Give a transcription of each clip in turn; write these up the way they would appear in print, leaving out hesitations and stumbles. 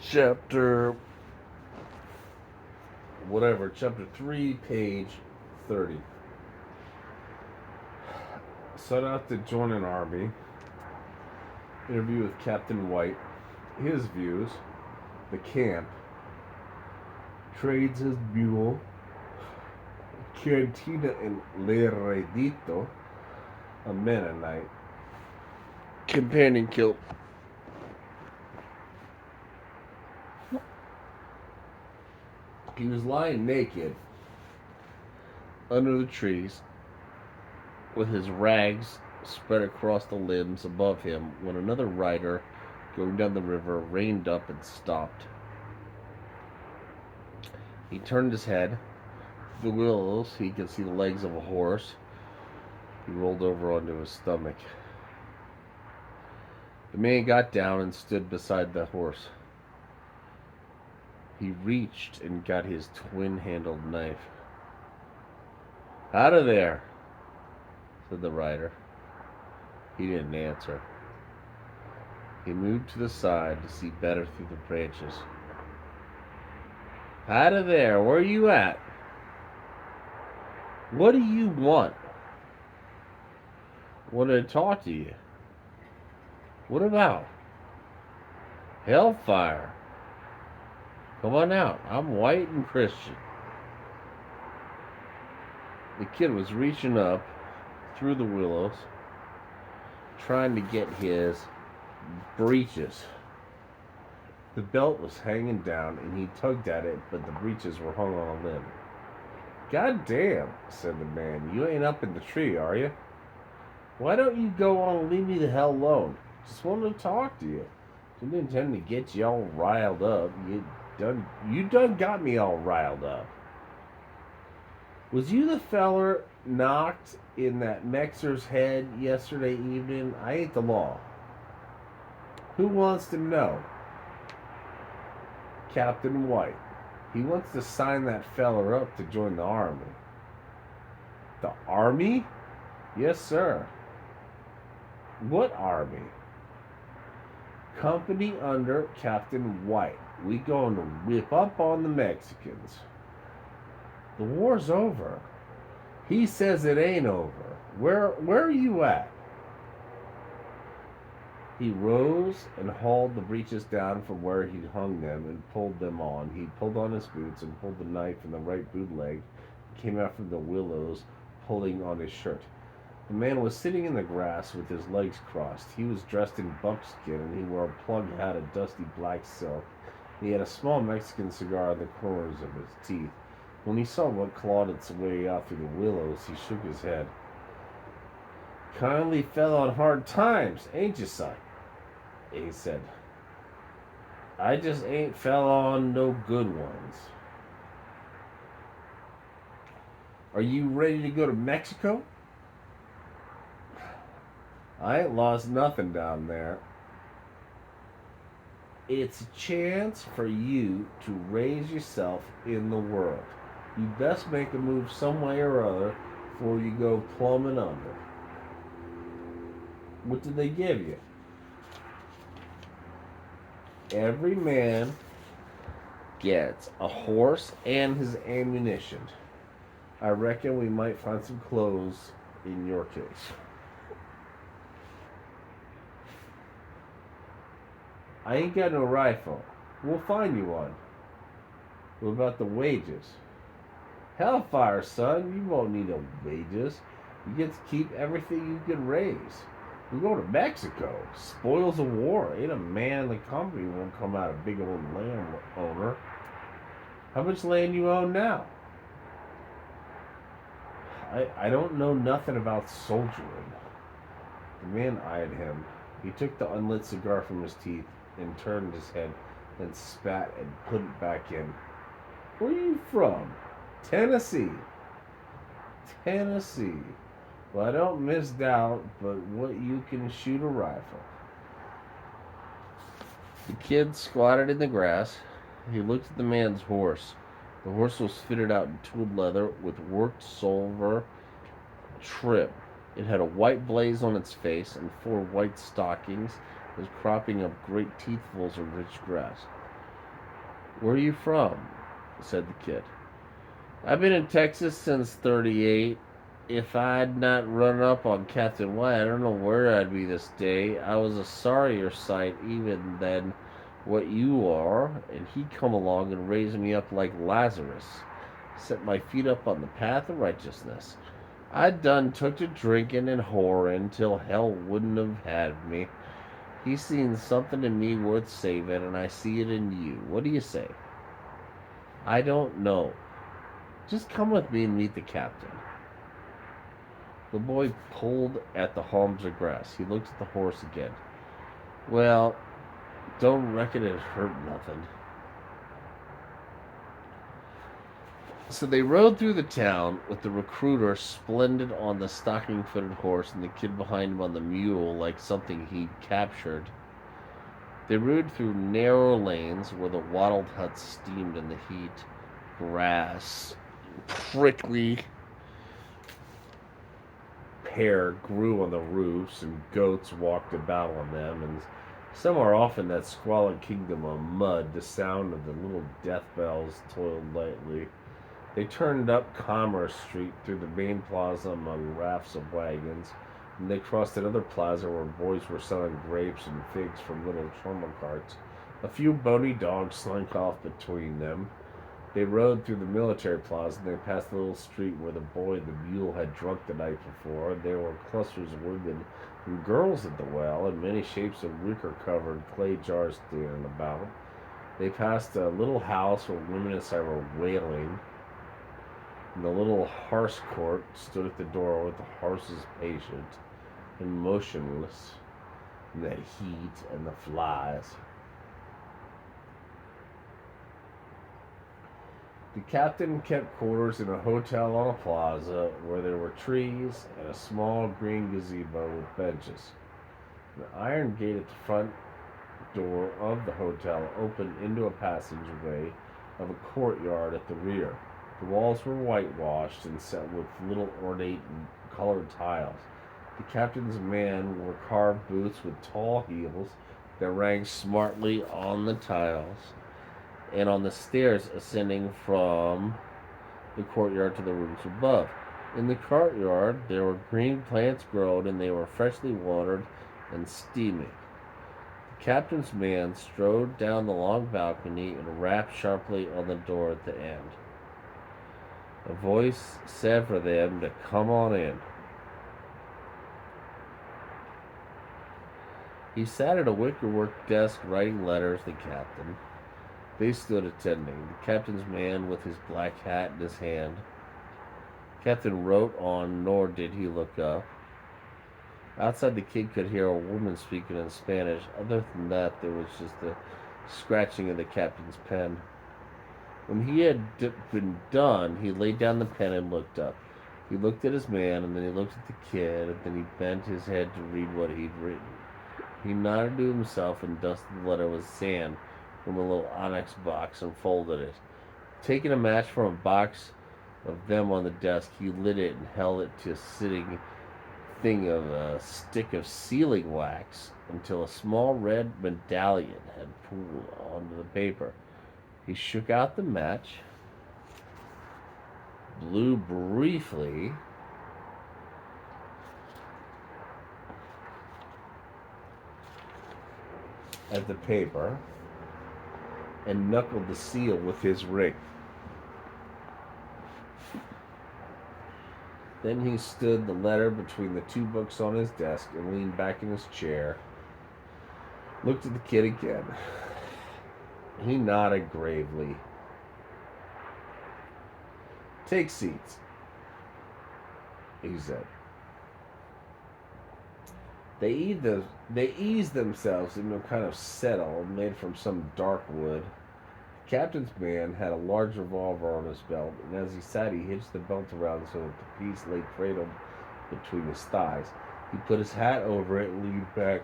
chapter chapter 3, page 30. Set out to join an army. Interview with Captain White. His views. The camp. Trades his mule. Cantina in Leredito. A Mennonite. Companion killed. He was lying naked under the trees with his rags spread across the limbs above him when another rider going down the river reined up and stopped. He turned his head. The willows, he could see the legs of a horse. He rolled over onto his stomach. The man got down and stood beside the horse. He reached and got his twin-handled knife. "Out of there," said the rider. He didn't answer. He moved to the side to see better through the branches. "Out of there, where are you at? What do you want?" "Wanted to talk to you." "What about?" "Hellfire. Come on out. I'm white and Christian." The kid was reaching up through the willows, trying to get his breeches. The belt was hanging down, and he tugged at it, but the breeches were hung on a limb. "God damn," said the man. "You ain't up in the tree, are you? Why don't you go on and leave me the hell alone? Just wanted to talk to you. Didn't intend to get you all riled up. You done got me all riled up. Was you the feller knocked in that Mexer's head yesterday evening? I ain't the law. Who wants to know?" "Captain White. He wants to sign that feller up to join the army." "The army?" "Yes, sir." "What army?" "Company under Captain White. We going to whip up on the Mexicans." "The war's over." "He says it ain't over. Where are you at?" He rose and hauled the breeches down from where he'd hung them and pulled them on. He pulled on his boots and pulled the knife in the right boot leg. He came out from the willows, pulling on his shirt. The man was sitting in the grass with his legs crossed. He was dressed in buckskin and he wore a plug hat of dusty black silk. He had a small Mexican cigar on the corners of his teeth. When he saw what clawed its way out through the willows, he shook his head. "Kindly fell on hard times, ain't you, son?" he said. "I just ain't fell on no good ones." "Are you ready to go to Mexico?" "I ain't lost nothing down there." "It's a chance for you to raise yourself in the world. You best make a move some way or other before you go plumbing under." "What did they give you?" "Every man gets a horse and his ammunition. I reckon we might find some clothes in your case." "I ain't got no rifle." "We'll find you one." "What about the wages?" "Hellfire, son. You won't need no wages. You get to keep everything you can raise. We go to Mexico. Spoils of war. Ain't a man in the company won't come out a big old land owner. How much land you own now?" I don't know nothing about soldiering." The man eyed him. He took the unlit cigar from his teeth and turned his head, then spat and put it back in. "Where you from?" "Tennessee." "Tennessee. Well, I don't misdoubt but what you can shoot a rifle." The kid squatted in the grass. He looked at the man's horse. The horse was fitted out in tooled leather with worked silver trim. It had a white blaze on its face and 4 white stockings. It was cropping up great teethfuls of rich grass. "Where are you from?" said the kid. "I've been in Texas since '38. If I'd not run up on Captain White, I don't know where I'd be this day. I was a sorrier sight even than what you are, and he come along and raised me up like Lazarus, set my feet up on the path of righteousness. I done took to drinking and whoring till hell wouldn't have had me. He's seen something in me worth saving, and I see it in you. What do you say?" "I don't know. Just come with me and meet the captain." The boy pulled at the haulms of grass. He looked at the horse again. "Well, don't reckon it hurt nothing." So they rode through the town with the recruiter splendid on the stocking-footed horse and the kid behind him on the mule like something he'd captured. They rode through narrow lanes where the wattled huts steamed in the heat. Grass, prickly pear grew on the roofs, and goats walked about on them, and somewhere off in that squalid kingdom of mud, the sound of the little death bells tolled lightly. They turned up Commerce Street through the main plaza among rafts of wagons, and they crossed another plaza where boys were selling grapes and figs from little trommel carts. A few bony dogs slunk off between them. They rode through the military plaza, and they passed the little street where the boy and the mule had drunk the night before. There were clusters of women and girls at the well, and many shapes of wicker-covered clay jars standing about. They passed a little house where women inside were wailing, and the little horse court stood at the door with the horses patient and motionless in that heat and the flies. The captain kept quarters in a hotel on a plaza where there were trees and a small green gazebo with benches. An iron gate at the front door of the hotel opened into a passageway of a courtyard at the rear. The walls were whitewashed and set with little ornate and colored tiles. The captain's man wore carved boots with tall heels that rang smartly on the tiles and on the stairs ascending from the courtyard to the rooms above. In the courtyard there were green plants growing, and they were freshly watered and steaming. The captain's man strode down the long balcony and rapped sharply on the door at the end. A voice said for them to come on in. He sat at a wickerwork desk writing letters to the captain. They stood attending, the captain's man with his black hat in his hand. Captain wrote on, nor did he look up. Outside, the kid could hear a woman speaking in Spanish. Other than that, there was just the scratching of the captain's pen. When he had been done, he laid down the pen and looked up. He looked at his man, and then he looked at the kid, and then he bent his head to read what he'd written. He nodded to himself and dusted the letter with sand from a little onyx box and folded it. Taking a match from a box of them on the desk, he lit it and held it to a sitting thing of a stick of sealing wax until a small red medallion had pooled onto the paper. He shook out the match, blew briefly, at the paper, and knuckled the seal with his ring. Then he stood the letter between the two books on his desk and leaned back in his chair, looked at the kid again. He nodded gravely. "Take seats," he said. They eased themselves into a kind of settle made from some dark wood. The captain's man had a large revolver on his belt, and as he sat, he hitched the belt around so that the piece lay cradled between his thighs. He put his hat over it and leaned back.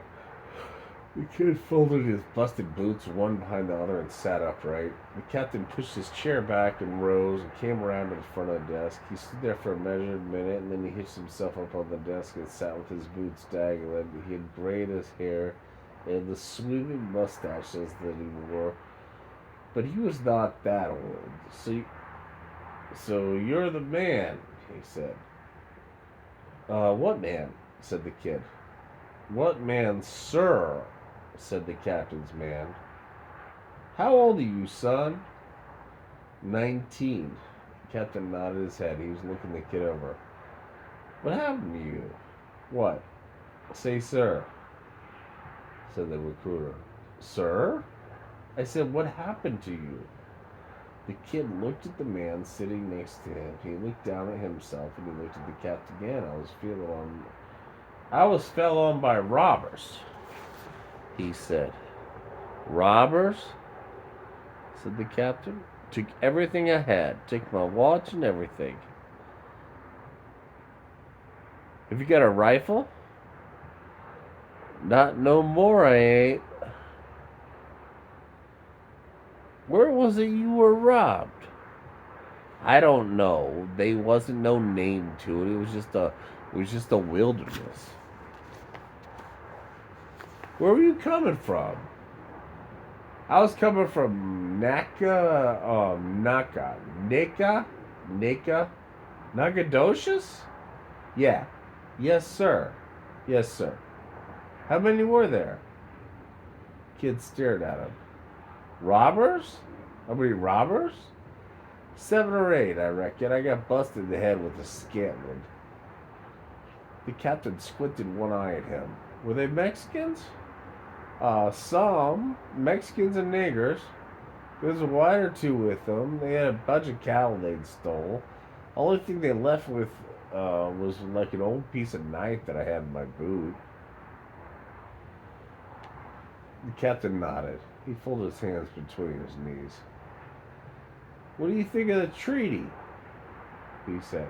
The kid folded his busted boots one behind the other and sat upright. The captain pushed his chair back and rose and came around to the front of the desk. He stood there for a measured minute, and then he hitched himself up on the desk and sat with his boots dangling. He had braided his hair and the sweeping mustaches that he wore but he was not that old. So you're the man, he said. What man? Said the kid. What man, sir? Said the captain's man. How old are you, son? 19. The captain nodded his head. He was looking the kid over. What happened to you? What? Say, sir, said the recruiter. Sir? I said, what happened to you? The kid looked at the man sitting next to him. He looked down at himself and he looked at the captain again. I was fell on by robbers, he said. Robbers? Said the captain. Took everything I had. Took my watch and everything. Have you got a rifle? Not no more, I ain't. Where was it you were robbed? I don't know. They wasn't no name to it. It was just a wilderness. Where were you coming from? I was coming from Nagadocious? Yeah. Yes, sir. Yes, sir. How many were there? Kid stared at him. Robbers? How many robbers? 7 or 8, I reckon. I got busted in the head with a Scantling. The captain squinted one eye at him. Were they Mexicans? Some. Mexicans and niggers. There was a white or two with them. They had a bunch of cattle they'd stole. Only thing they left with was like an old piece of knife that I had in my boot. The captain nodded. He folded his hands between his knees. What do you think of the treaty? He said.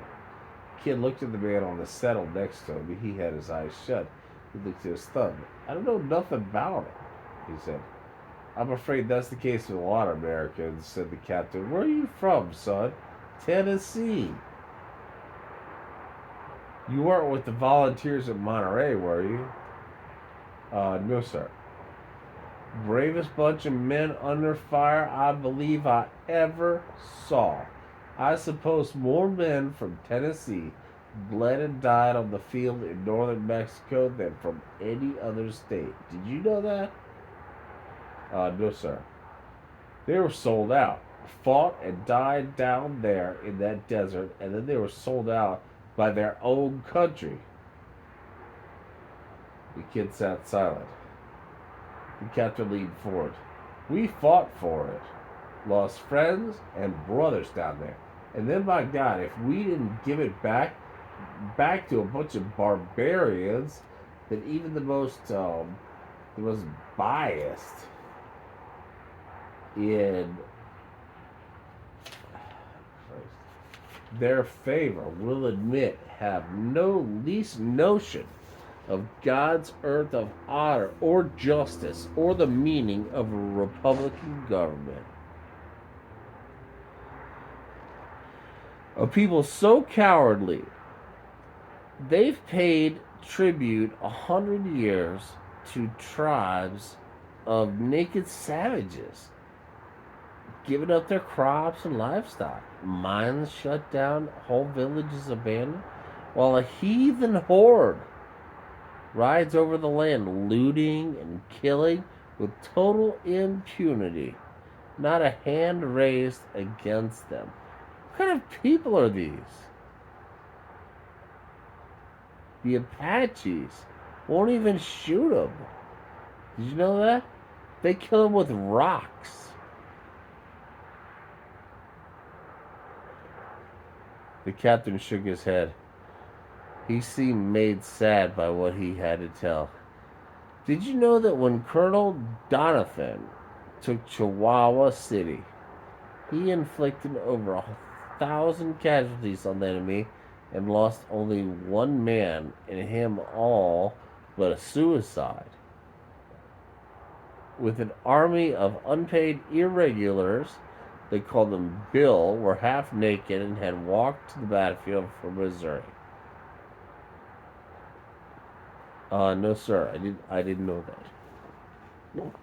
The kid looked at the man on the settle next to him. He had his eyes shut. He looked at his thumb. I don't know nothing about it, he said. I'm afraid that's the case with a lot of Americans, said the captain. Where are you from, son? Tennessee. You weren't with the volunteers at Monterey, were you? No, sir. Bravest bunch of men under fire I believe I ever saw. I suppose more men from Tennessee bled and died on the field in northern Mexico than from any other state. Did you know that? No, sir. They were sold out, fought and died down there in that desert, and then they were sold out by their own country. The kid sat silent. The captain leaned forward. We fought for it. Lost friends and brothers down there. And then, by God, if we didn't give it back to a bunch of barbarians, then even the most biased in their favor will admit have no least notion of God's earth of honor or justice or the meaning of a republican government. A people so cowardly, they've paid tribute 100 years to tribes of naked savages, giving up their crops and livestock, mines shut down, whole villages abandoned, while a heathen horde rides over the land, looting and killing with total impunity. Not a hand raised against them. What kind of people are these? The Apaches won't even shoot them. Did you know that? They kill them with rocks. The captain shook his head. He seemed made sad by what he had to tell. Did you know that when Colonel Donovan took Chihuahua City, he inflicted over 1,000 casualties on the enemy and lost only one man, and him all but a suicide? With an army of unpaid irregulars, they called them Bill, were half naked and had walked to the battlefield for Missouri. No, sir. I didn't know that. No.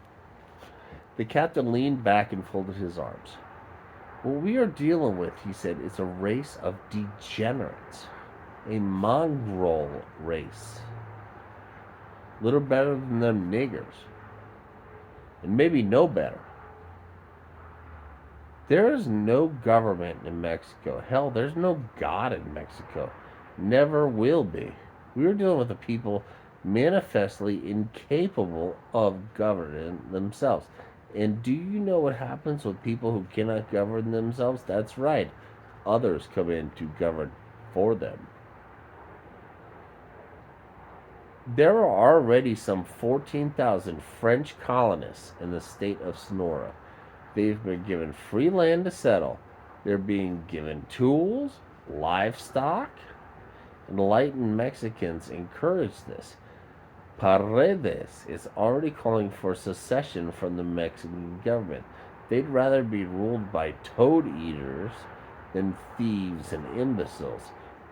The captain leaned back and folded his arms. What we are dealing with, he said, is a race of degenerates. A mongrel race. Little better than them niggers. And maybe no better. There is no government in Mexico. Hell, there's no God in Mexico. Never will be. We are dealing with a people manifestly incapable of governing themselves. And do you know what happens with people who cannot govern themselves? That's right. Others come in to govern for them. There are already some 14,000 French colonists in the state of Sonora. They've been given free land to settle. They're being given tools, livestock. Enlightened Mexicans encourage this. Paredes is already calling for secession from the Mexican government. They'd rather be ruled by toad eaters than thieves and imbeciles.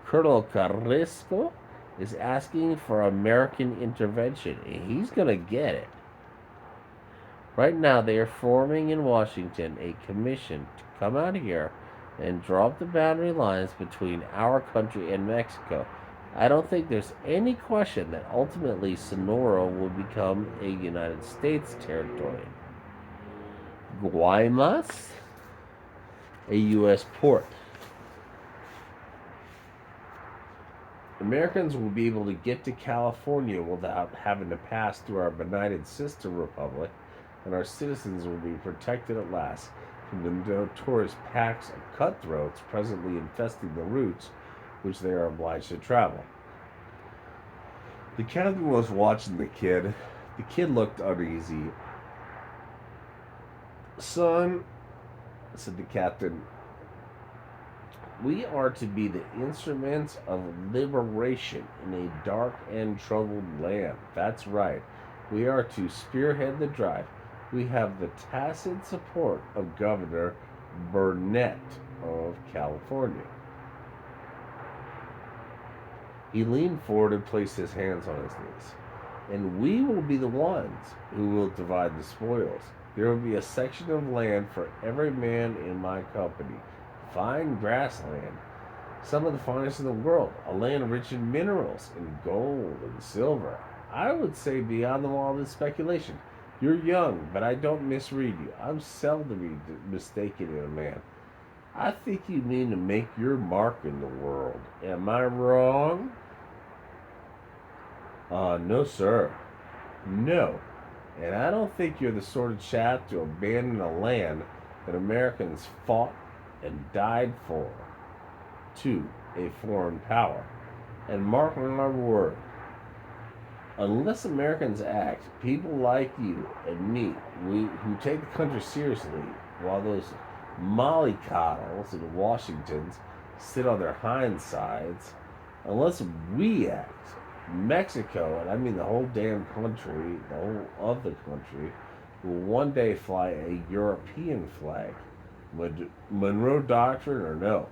Colonel Carrasco is asking for American intervention, and he's going to get it. Right now, they are forming in Washington a commission to come out here and draw up the boundary lines between our country and Mexico. I don't think there's any question that ultimately Sonora will become a United States territory. Guaymas, a U.S. port. Americans will be able to get to California without having to pass through our benighted sister republic, and our citizens will be protected at last from the notorious packs of cutthroats presently infesting the routes which they are obliged to travel. The captain was watching the kid. The kid looked uneasy. Son, said the captain, we are to be the instruments of liberation in a dark and troubled land. That's right. We are to spearhead the drive. We have the tacit support of Governor Burnett of California. He leaned forward and placed his hands on his knees. And we will be the ones who will divide the spoils. There will be a section of land for every man in my company. Fine grassland, some of the finest in the world, a land rich in minerals, in gold and silver. I would say beyond the wildest speculation. You're young, but I don't misread you. I'm seldom mistaken in a man. I think you mean to make your mark in the world. Am I wrong? No, sir. No. And I don't think you're the sort of chap to abandon a land that Americans fought and died for to a foreign power. And mark my word, unless Americans act, people like you and me, who take the country seriously, while those mollycoddles in Washington sit on their hind sides, unless we act, Mexico, and I mean the whole damn country, the whole of the country, will one day fly a European flag. Monroe Doctrine or no.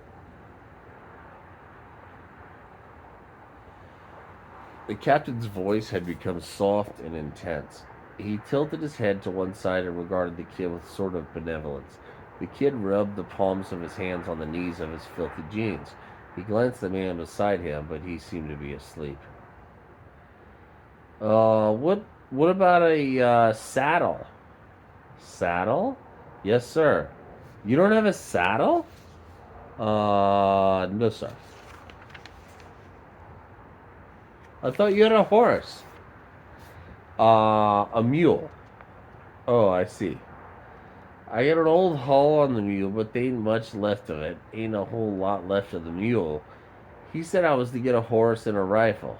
The captain's voice had become soft and intense. He tilted his head to one side and regarded the kid with a sort of benevolence. The kid rubbed the palms of his hands on the knees of his filthy jeans. He glanced at the man beside him, but he seemed to be asleep. What about a saddle? Saddle? Yes, sir. You don't have a saddle? No, sir. I thought you had a horse. A mule. Oh, I see. I got an old hull on the mule, but there ain't much left of it. Ain't a whole lot left of the mule. He said I was to get a horse and a rifle.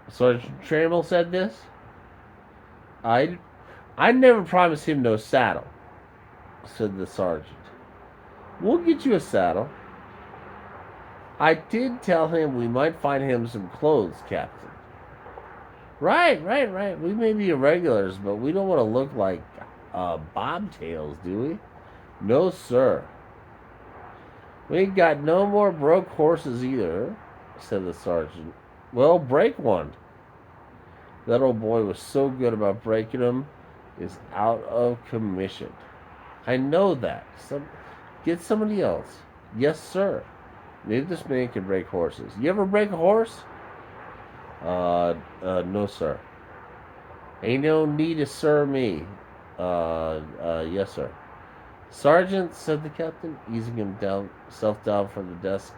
Sergeant Trammell said this? I never promised him no saddle, said the sergeant. We'll get you a saddle. I did tell him we might find him some clothes, Captain. Right. We may be irregulars, but we don't want to look like bobtails, do we? No, sir. We ain't got no more broke horses either, said the sergeant. Well, break one. That old boy was so good about breaking them. is out of commission. I know that. Get somebody else. Yes, sir. Maybe this man can break horses. You ever break a horse? No, sir. Ain't no need to sir me. Yes, sir. Sergeant, said the captain, easing himself down from the desk.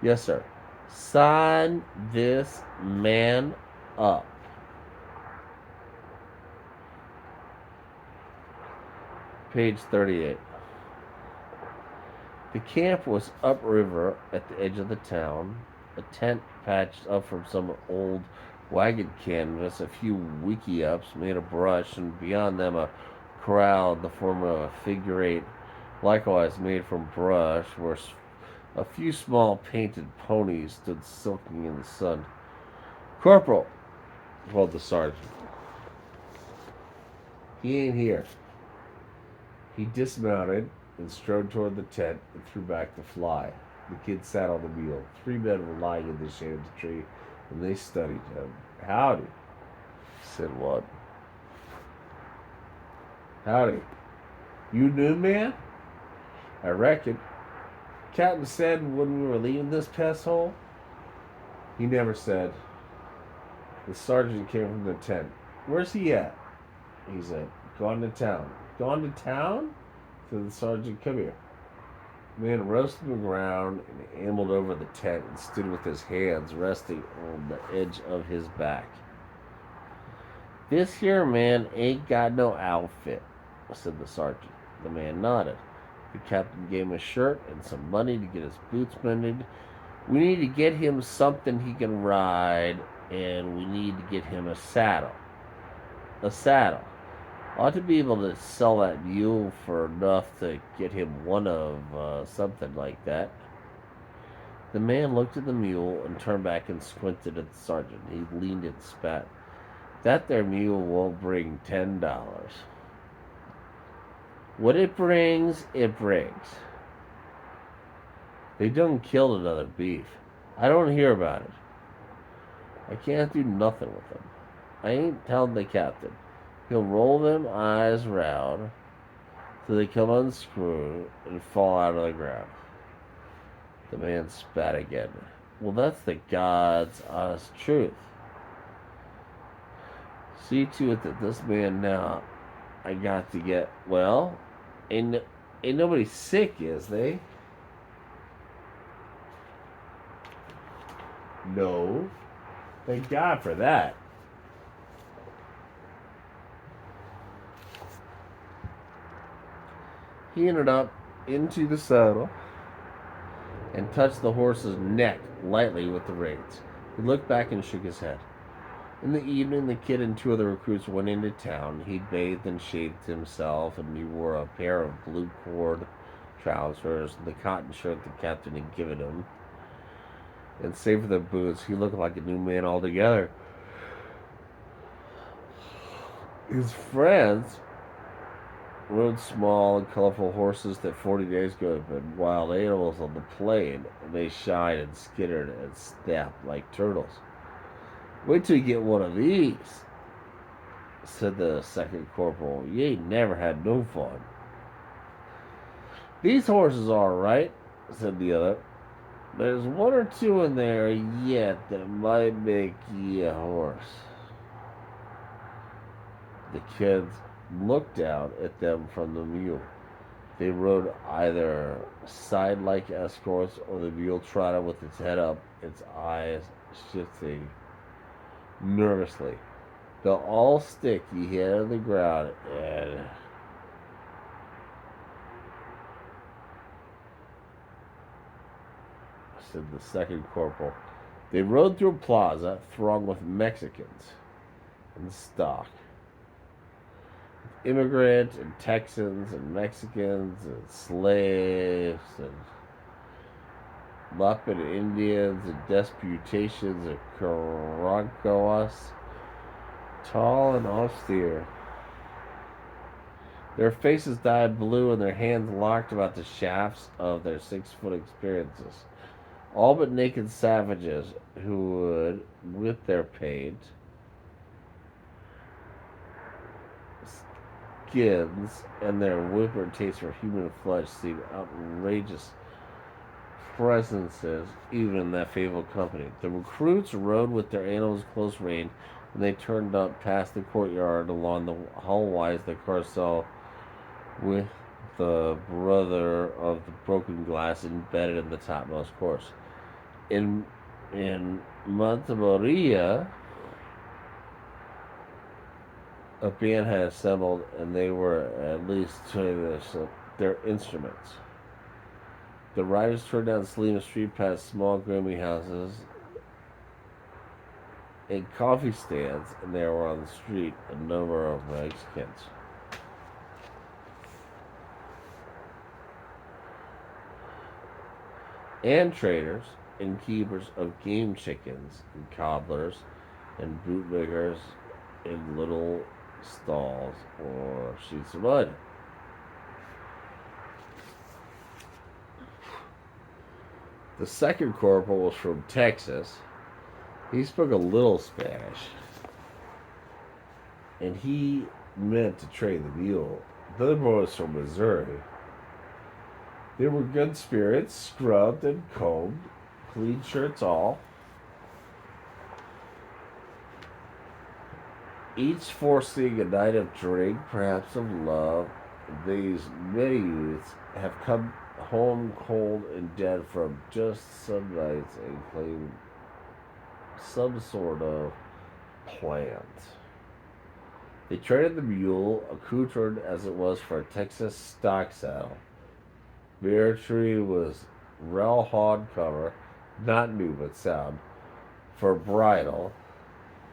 Yes, sir. Sign this man up. Page 38. The camp was upriver at the edge of the town, a tent patched up from some old wagon canvas, a few wiki-ups made of brush, and beyond them a corral in the form of a figure eight, likewise made from brush, where a few small painted ponies stood sulking in the sun. Corporal, called the sergeant. He ain't here. He dismounted and strode toward the tent and threw back the fly. The kid sat on the mule. 3 men were lying in the shade of the tree, and they studied him. Howdy, said one. Howdy. You new, man? I reckon. Captain said when we were leaving this pest hole? He never said. The sergeant came from the tent. Where's he at? He said, gone to town. Gone to town? Said the sergeant, come here. The man rose from the ground and ambled over the tent and stood with his hands resting on the edge of his back. This here man ain't got no outfit, said the sergeant. The man nodded. The captain gave him a shirt and some money to get his boots mended. We need to get him something he can ride, and we need to get him a saddle. A saddle. Ought to be able to sell that mule for enough to get him one of something like that. The man looked at the mule and turned back and squinted at the sergeant. He leaned and spat. That there mule won't bring $10. What it brings, it brings. They done killed another beef. I don't hear about it. I can't do nothing with them. I ain't telling the captain. He'll roll them eyes round till they come unscrewed and fall out of the ground. The man spat again. Well, that's the God's honest truth. See to it that this man now I got to get, well, ain't nobody sick, is they? No. Thank God for that. He ended up into the saddle and touched the horse's neck lightly with the reins. He looked back and shook his head. In the evening, the kid and 2 other recruits went into town. He bathed and shaved himself, and he wore a pair of blue cord trousers and the cotton shirt the captain had given him. And save for the boots, he looked like a new man altogether. His friends rode small and colorful horses that 40 days ago had been wild animals on the plain, and they shied and skittered and snapped like turtles. Wait till you get one of these, said the second corporal. You ain't never had no fun. These horses are all right, said the other. There's 1 or 2 in there yet that might make ye a horse. The kids looked out at them from the mule. They rode either side like escorts, or the mule trotted with its head up, its eyes shifting nervously. They'll all stick ye head on the ground and said the second corporal. They rode through a plaza thronged with Mexicans and stock. Immigrants and Texans and Mexicans and slaves and Muppet Indians and deputations of Caracoas, tall and austere. Their faces dyed blue and their hands locked about the shafts of their 6-foot experiences. All but naked savages who would, with their paint, skins and their whippered taste for human flesh seemed outrageous presences, even in that fabled company. The recruits rode with their animals close range, and they turned up past the courtyard along the hallways the carousel with the brother of the broken glass embedded in the topmost course. In Montemoria, a band had assembled, and they were at least tuning their instruments. The riders turned down Selima Street past small grimy houses and coffee stands, and there were on the street a number of Mexicans. And traders and keepers of game chickens and cobblers and bootlickers in little stalls or sheets of mud. The second corporal was from Texas. He spoke a little Spanish, and he meant to trade the mule. The other boy was from Missouri. They were good spirits, scrubbed and combed, clean shirts all. Each foreseeing a night of drink, perhaps of love. These many youths have come home cold and dead from just some nights and claim some sort of plant. They traded the mule, accoutred as it was for a Texas stock saddle. Bear tree was railhod cover, not new but sound, for bridle,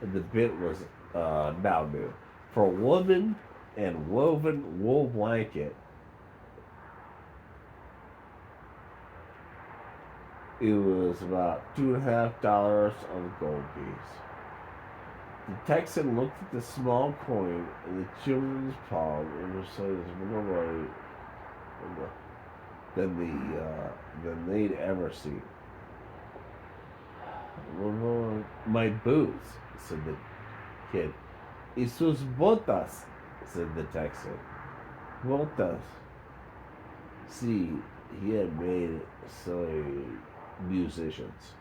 and the bit was now new. For a woman and woven wool blanket, it was about $2.50 on the gold piece. The Texan looked at the small coin in the children's palm and was saying more money than they'd ever seen. My boots, said the kid. Y sus botas, said the Texan. Botas. See, he had made silly musicians.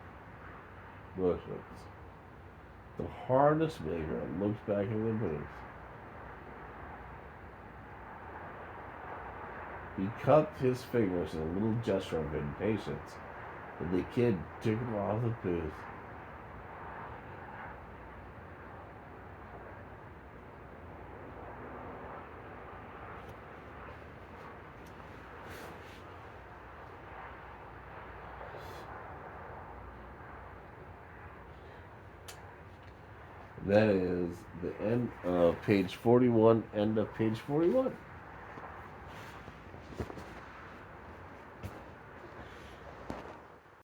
The harness maker looked back in the booth. He cupped his fingers in a little gesture of impatience, and the kid took him off the booth. That is the end of page 41, end of page 41.